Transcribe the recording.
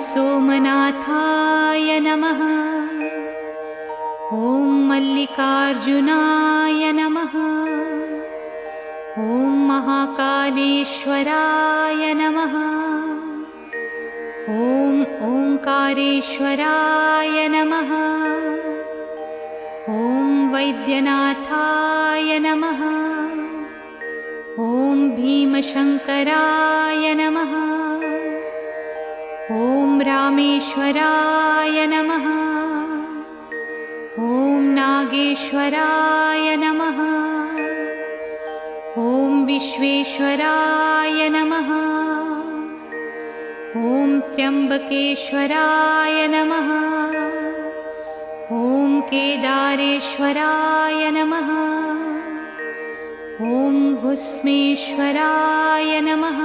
सोमनाथाय नमः। ॐ मल्लिकार्जुनाय नमः। ॐ महाकालेश्वराय नमः। ॐ ओंकारेश्वराय नमः। ॐ वैद्यनाथाय नमः। ॐ भीमशंकराय नमः। ॐ रामेश्वराय नमः। ॐ नागेश्वराय नमः। ॐ विश्वेश्वराय नमः। ॐ त्र्यंबकेश्वराय नमः। ॐ केदारेश्वराय नमः। ॐ भुस्मेश्वराय नमः।